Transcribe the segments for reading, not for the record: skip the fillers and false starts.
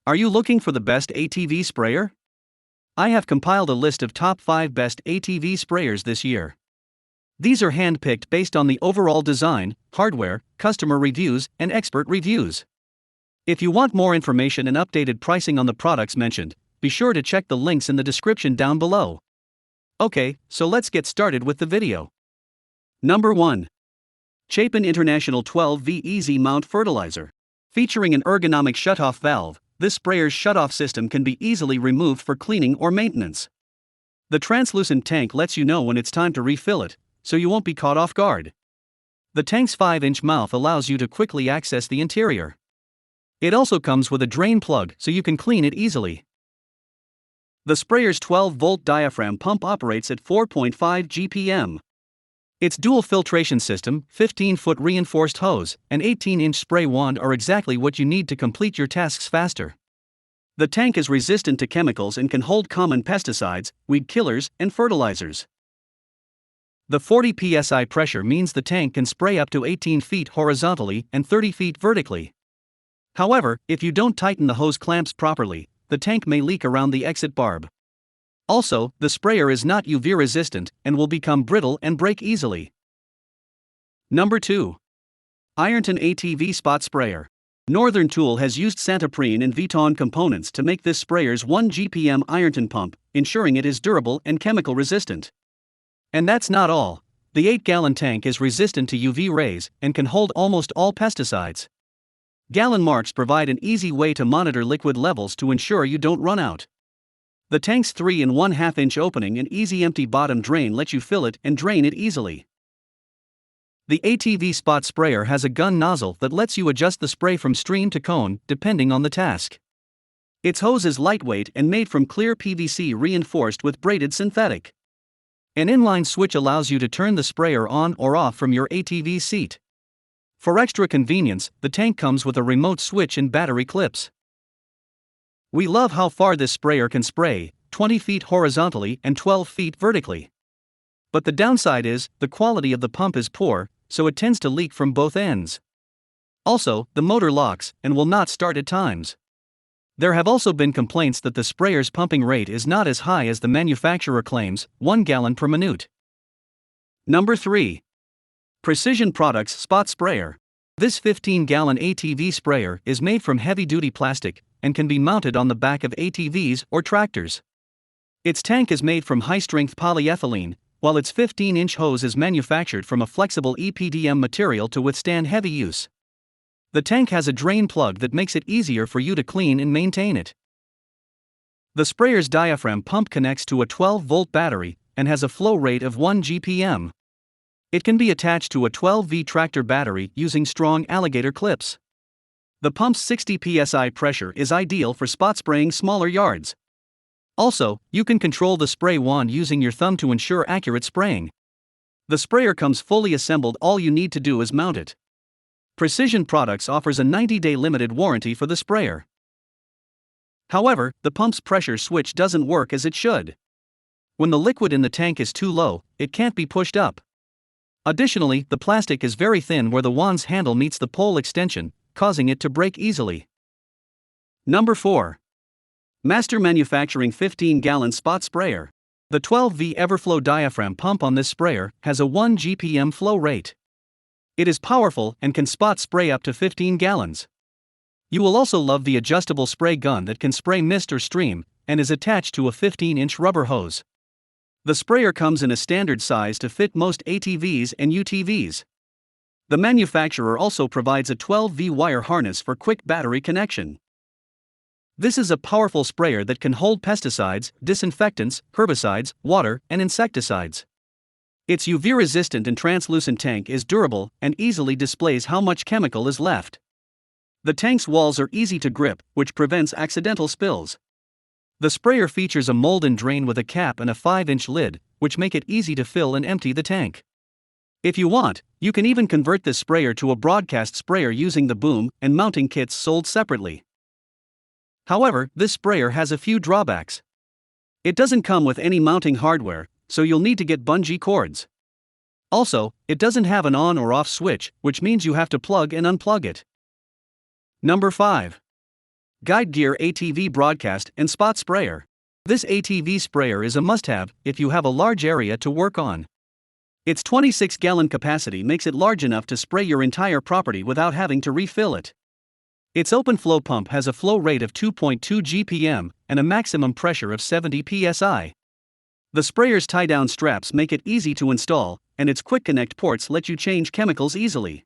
Are you looking for the best ATV sprayer? I have compiled a list of top 5 best ATV sprayers this year. These are handpicked based on the overall design, hardware, customer reviews, and expert reviews. If you want more information and updated pricing on the products mentioned, be sure to check the links in the description down below. Okay, so let's get started with the video. Number 1. Chapin International 12V Easy Mount Fertilizer. Featuring an ergonomic shutoff valve, this sprayer's shutoff system can be easily removed for cleaning or maintenance. The translucent tank lets you know when it's time to refill it, so you won't be caught off guard. The tank's 5-inch mouth allows you to quickly access the interior. It also comes with a drain plug so you can clean it easily. The sprayer's 12-volt diaphragm pump operates at 4.5 GPM. Its dual filtration system, 15-foot reinforced hose, and 18-inch spray wand are exactly what you need to complete your tasks faster. The tank is resistant to chemicals and can hold common pesticides, weed killers, and fertilizers. The 40 psi pressure means the tank can spray up to 18 feet horizontally and 30 feet vertically. However, if you don't tighten the hose clamps properly, the tank may leak around the exit barb. Also, the sprayer is not UV resistant and will become brittle and break easily. Number 2. Ironton ATV Spot Sprayer. Northern Tool has used Santoprene and Viton components to make this sprayer's 1 GPM Ironton pump, ensuring it is durable and chemical resistant. And that's not all. The 8-gallon tank is resistant to UV rays and can hold almost all pesticides. Gallon marks provide an easy way to monitor liquid levels to ensure you don't run out. The tank's 3 1/2-inch opening and easy empty bottom drain let you fill it and drain it easily. The ATV Spot Sprayer has a gun nozzle that lets you adjust the spray from stream to cone, depending on the task. Its hose is lightweight and made from clear PVC reinforced with braided synthetic. An inline switch allows you to turn the sprayer on or off from your ATV seat. For extra convenience, the tank comes with a remote switch and battery clips. We love how far this sprayer can spray, 20 feet horizontally and 12 feet vertically. But the downside is, the quality of the pump is poor, so it tends to leak from both ends. Also, the motor locks and will not start at times. There have also been complaints that the sprayer's pumping rate is not as high as the manufacturer claims, 1 gallon per minute. Number 3. Precision Products Spot Sprayer. This 15-gallon ATV sprayer is made from heavy-duty plastic and can be mounted on the back of ATVs or tractors. Its tank is made from high-strength polyethylene, while its 15-inch hose is manufactured from a flexible EPDM material to withstand heavy use. The tank has a drain plug that makes it easier for you to clean and maintain it. The sprayer's diaphragm pump connects to a 12-volt battery and has a flow rate of 1 GPM. It can be attached to a 12V tractor battery using strong alligator clips. The pump's 60 psi pressure is ideal for spot spraying smaller yards. Also, you can control the spray wand using your thumb to ensure accurate spraying. The sprayer comes fully assembled, all you need to do is mount it. Precision Products offers a 90-day limited warranty for the sprayer. However, the pump's pressure switch doesn't work as it should. When the liquid in the tank is too low, it can't be pushed up. Additionally, the plastic is very thin where the wand's handle meets the pole extension, causing it to break easily. Number 4. Master Manufacturing 15-gallon Spot Sprayer. The 12V Everflow diaphragm pump on this sprayer has a 1 GPM flow rate. It is powerful and can spot spray up to 15 gallons. You will also love the adjustable spray gun that can spray mist or stream, and is attached to a 15-inch rubber hose. The sprayer comes in a standard size to fit most ATVs and UTVs. The manufacturer also provides a 12V wire harness for quick battery connection. This is a powerful sprayer that can hold pesticides, disinfectants, herbicides, water, and insecticides. Its UV-resistant and translucent tank is durable and easily displays how much chemical is left. The tank's walls are easy to grip, which prevents accidental spills. The sprayer features a mold-in drain with a cap and a 5-inch lid, which make it easy to fill and empty the tank. If you want, you can even convert this sprayer to a broadcast sprayer using the boom and mounting kits sold separately. However, this sprayer has a few drawbacks. It doesn't come with any mounting hardware, so you'll need to get bungee cords. Also, it doesn't have an on or off switch, which means you have to plug and unplug it. Number 5. Guide Gear ATV Broadcast and Spot Sprayer. This ATV sprayer is a must-have if you have a large area to work on. Its 26-gallon capacity makes it large enough to spray your entire property without having to refill it. Its open flow pump has a flow rate of 2.2 GPM and a maximum pressure of 70 psi. The sprayer's tie-down straps make it easy to install, and its quick connect ports let you change chemicals easily.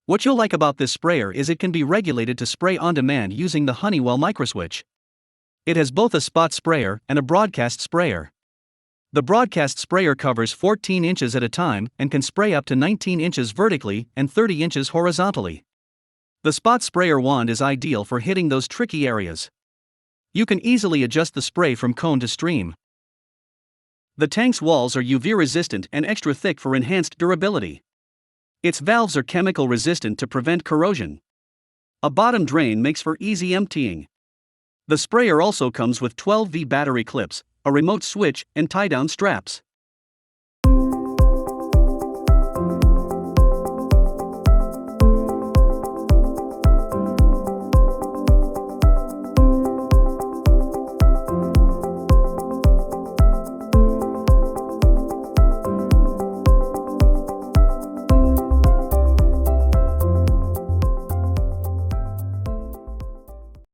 What you'll like about this sprayer is it can be regulated to spray on demand using the Honeywell microswitch. It has both a spot sprayer and a broadcast sprayer. The broadcast sprayer covers 14 inches at a time and can spray up to 19 inches vertically and 30 inches horizontally. The spot sprayer wand is ideal for hitting those tricky areas. You can easily adjust the spray from cone to stream. The tank's walls are UV resistant and extra thick for enhanced durability. Its valves are chemical resistant to prevent corrosion. A bottom drain makes for easy emptying. The sprayer also comes with 12V battery clips, a remote switch, and tie-down straps.